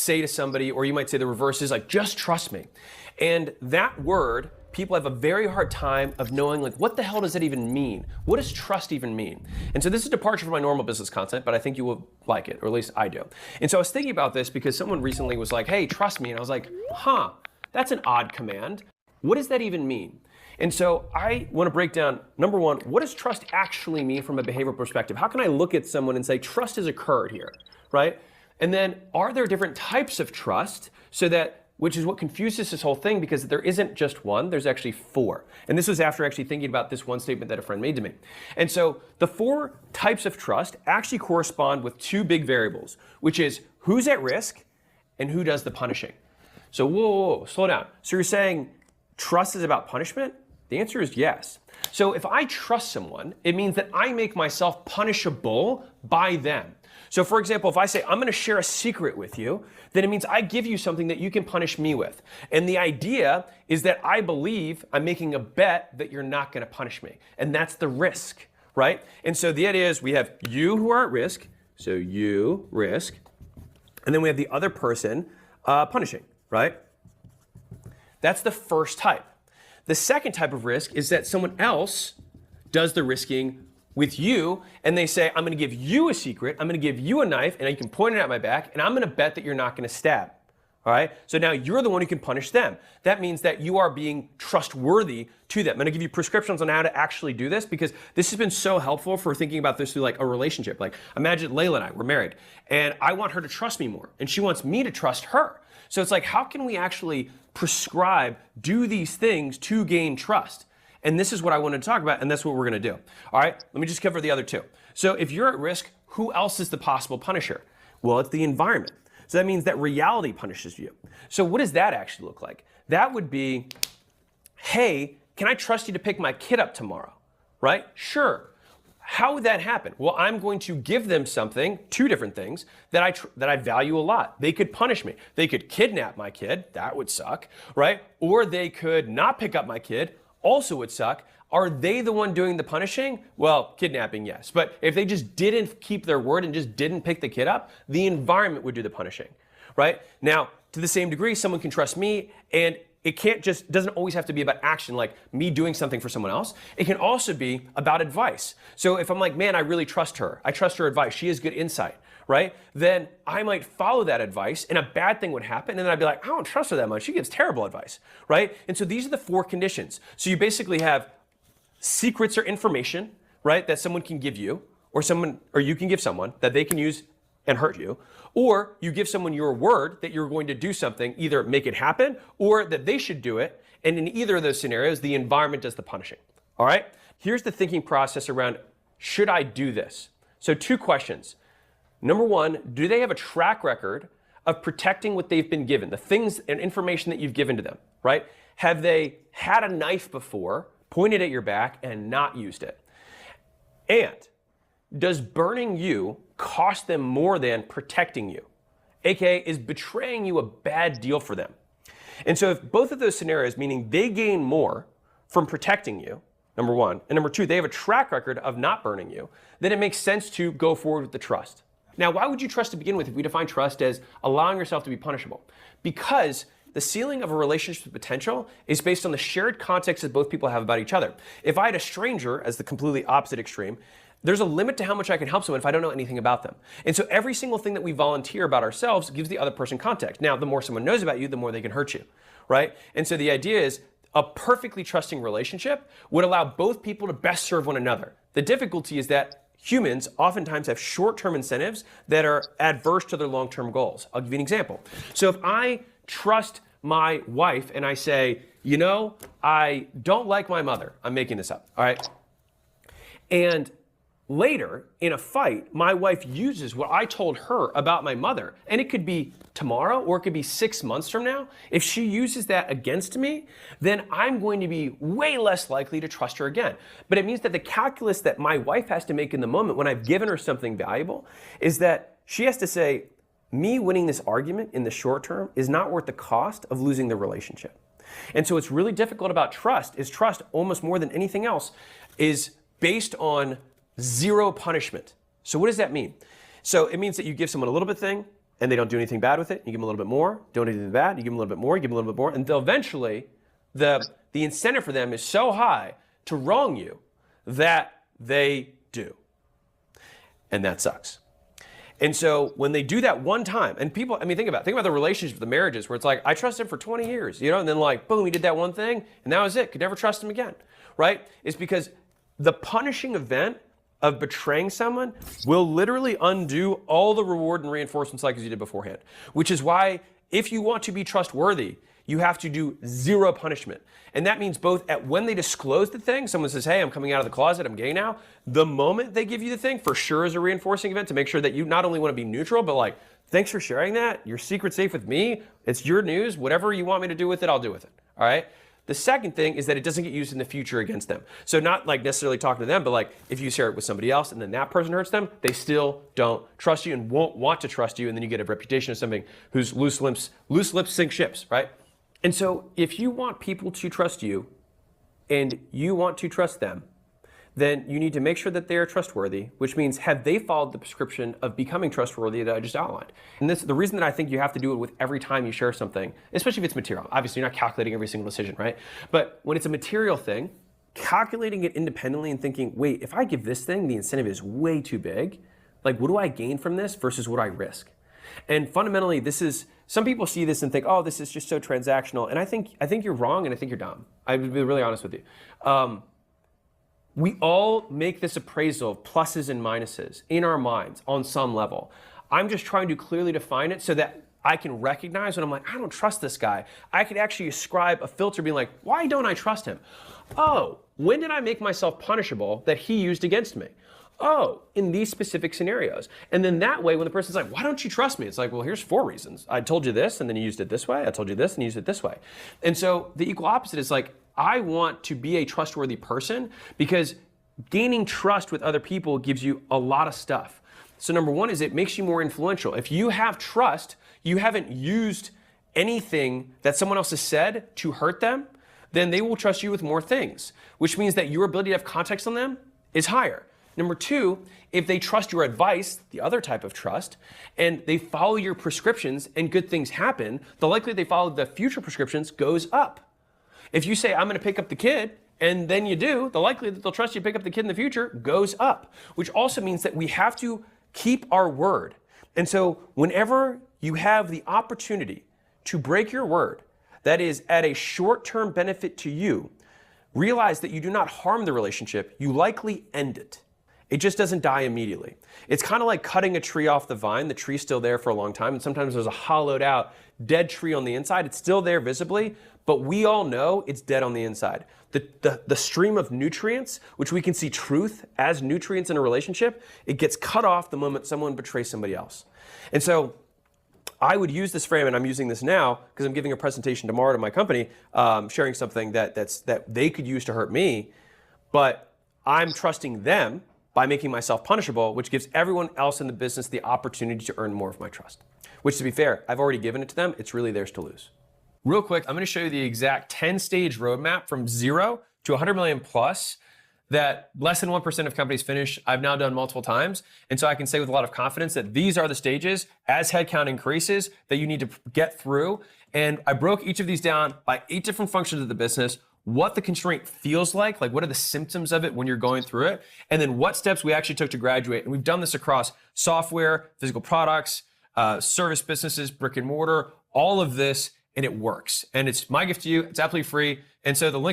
say to somebody, or you might say the reverse is like, just trust me. And that word, people have a very hard time of knowing, like, what the hell does that even mean? What does trust even mean? And so this is a departure from my normal business content, but I think you will like it, or at least I do. And so I was thinking about this because someone recently was like, hey, trust me. And I was like, huh, that's an odd command. What does that even mean? And so I want to break down, number one, what does trust actually mean from a behavioral perspective? How can I look at someone and say, trust has occurred here, right? And then are there different types of trust so that, which is what confuses this whole thing, because there isn't just one, there's actually four. And this was after actually thinking about this one statement that a friend made to me. And so the four types of trust actually correspond with two big variables, which is who's at risk and who does the punishing. So whoa, slow down. So you're saying trust is about punishment? The answer is yes. So if I trust someone, it means that I make myself punishable by them. So for example, if I say, I'm gonna share a secret with you, then it means I give you something that you can punish me with. And the idea is that I believe I'm making a bet that you're not gonna punish me. And that's the risk, right? And so the idea is we have you who are at risk, so you, risk, and then we have the other person punishing, right? That's the first type. The second type of risk is that someone else does the risking with you, and they say, I'm gonna give you a secret, I'm gonna give you a knife, and you can point it at my back, and I'm gonna bet that you're not gonna stab, all right? So now you're the one who can punish them. That means that you are being trustworthy to them. I'm gonna give you prescriptions on how to actually do this, because this has been so helpful for thinking about this through like a relationship. Like imagine Layla and I, we're married, and I want her to trust me more, and she wants me to trust her. So it's like, how can we actually prescribe, do these things to gain trust? And this is what I wanted to talk about, and that's what we're gonna do. All right, let me just cover the other two. So if you're at risk, who else is the possible punisher? Well, it's the environment. So that means that reality punishes you. So what does that actually look like? That would be, hey, can I trust you to pick my kid up tomorrow? Right? Sure. How would that happen? Well, I'm going to give them something, two different things, that I value a lot. They could punish me. They could kidnap my kid. That would suck, right? Or they could not pick up my kid. Also would suck. Are they the one doing the punishing? Well, kidnapping, yes. But if they just didn't keep their word and just didn't pick the kid up, the environment would do the punishing, right? Now, to the same degree, someone can trust me, and it doesn't always have to be about action, like me doing something for someone else. It can also be about advice. So if I'm like, man, I really trust her. I trust her advice. She has good insight, right? Then I might follow that advice, and a bad thing would happen, and then I'd be like, I don't trust her that much. She gives terrible advice, right? And so these are the four conditions. So you basically have secrets or information, right, that someone can give you, or you can give someone that they can use and hurt you, or you give someone your word that you're going to do something, either make it happen or that they should do it. And in either of those scenarios, the environment does the punishing. All right? Here's the thinking process around, should I do this? So two questions. Number one, do they have a track record of protecting what they've been given, the things and information that you've given to them, right? Have they had a knife before, pointed at your back, and not used it? And does burning you cost them more than protecting you? AKA, is betraying you a bad deal for them? And so if both of those scenarios, meaning they gain more from protecting you, number one, and number two, they have a track record of not burning you, then it makes sense to go forward with the trust. Now, why would you trust to begin with if we define trust as allowing yourself to be punishable? Because the ceiling of a relationship's potential is based on the shared context that both people have about each other. If I had a stranger as the completely opposite extreme, there's a limit to how much I can help someone if I don't know anything about them. And so every single thing that we volunteer about ourselves gives the other person context. Now, the more someone knows about you, the more they can hurt you, right? And so the idea is a perfectly trusting relationship would allow both people to best serve one another. The difficulty is that humans oftentimes have short-term incentives that are adverse to their long-term goals. I'll give you an example. So if I trust my wife and I say, you know, I don't like my mother. I'm making this up, all right? And later, in a fight, my wife uses what I told her about my mother, and it could be tomorrow or it could be 6 months from now. If she uses that against me, then I'm going to be way less likely to trust her again. But it means that the calculus that my wife has to make in the moment when I've given her something valuable is that she has to say, me winning this argument in the short term is not worth the cost of losing the relationship. And so what's really difficult about trust is trust, almost more than anything else, is based on zero punishment. So what does that mean? So it means that you give someone a little bit thing, and they don't do anything bad with it, you give them a little bit more. Don't do anything bad, you give them a little bit more, you give them a little bit more, until eventually the incentive for them is so high to wrong you that they do. And that sucks. And so when they do that one time, and people, I mean, think about the relationships, the marriages, where it's like, I trusted him for 20 years, you know, and then like, boom, he did that one thing, and that was it. Could never trust him again, right? It's because the punishing event of betraying someone will literally undo all the reward and reinforcement cycles you did beforehand, which is why if you want to be trustworthy, you have to do zero punishment. And that means both at when they disclose the thing, someone says, hey, I'm coming out of the closet, I'm gay now. The moment they give you the thing, for sure is a reinforcing event to make sure that you not only want to be neutral, but like, thanks for sharing that. Your secret's safe with me. It's your news. Whatever you want me to do with it, I'll do with it. All right? The second thing is that it doesn't get used in the future against them. So not like necessarily talking to them, but like if you share it with somebody else and then that person hurts them, they still don't trust you and won't want to trust you. And then you get a reputation of something who's loose lips sink ships, right? And so if you want people to trust you and you want to trust them, then you need to make sure that they are trustworthy, which means have they followed the prescription of becoming trustworthy that I just outlined. And this, the reason that I think you have to do it with every time you share something, especially if it's material. Obviously, you're not calculating every single decision, right? But when it's a material thing, calculating it independently and thinking, wait, if I give this thing, the incentive is way too big. Like, what do I gain from this versus what I risk? And fundamentally, this is, some people see this and think, oh, this is just so transactional. And I think you're wrong and I think you're dumb. I would be really honest with you. We all make this appraisal of pluses and minuses in our minds on some level. I'm just trying to clearly define it so that I can recognize when I'm like, I don't trust this guy. I could actually ascribe a filter being like, why don't I trust him? Oh, when did I make myself punishable that he used against me? Oh, in these specific scenarios. And then that way, when the person's like, why don't you trust me? It's like, well, here's 4 reasons. I told you this, and then you used it this way. I told you this, and you used it this way. And so the equal opposite is like, I want to be a trustworthy person because gaining trust with other people gives you a lot of stuff. So number one is it makes you more influential. If you have trust, you haven't used anything that someone else has said to hurt them, then they will trust you with more things, which means that your ability to have context on them is higher. Number two, if they trust your advice, the other type of trust, and they follow your prescriptions and good things happen, the likelihood they follow the future prescriptions goes up. If you say, I'm going to pick up the kid, and then you do, the likelihood that they'll trust you to pick up the kid in the future goes up, which also means that we have to keep our word. And so whenever you have the opportunity to break your word, that is at a short-term benefit to you, realize that you do not harm the relationship, you likely end it. It just doesn't die immediately. It's kind of like cutting a tree off the vine. The tree's still there for a long time, and sometimes there's a hollowed out, dead tree on the inside. It's still there visibly, but we all know it's dead on the inside. The stream of nutrients, which we can see truth as nutrients in a relationship, it gets cut off the moment someone betrays somebody else. And so I would use this frame, and I'm using this now because I'm giving a presentation tomorrow to my company, sharing something that they could use to hurt me, but I'm trusting them by making myself punishable, which gives everyone else in the business the opportunity to earn more of my trust. Which, to be fair, I've already given it to them. It's really theirs to lose. Real quick, I'm gonna show you the exact 10-stage roadmap from 0 to 100 million plus that less than 1% of companies finish. I've now done multiple times. And so I can say with a lot of confidence that these are the stages as headcount increases that you need to get through. And I broke each of these down by 8 different functions of the business, what the constraint feels like what are the symptoms of it when you're going through it, and then what steps we actually took to graduate. And we've done this across software, physical products, service businesses, brick and mortar, all of this, and it works. And it's my gift to you. It's absolutely free. And so the links in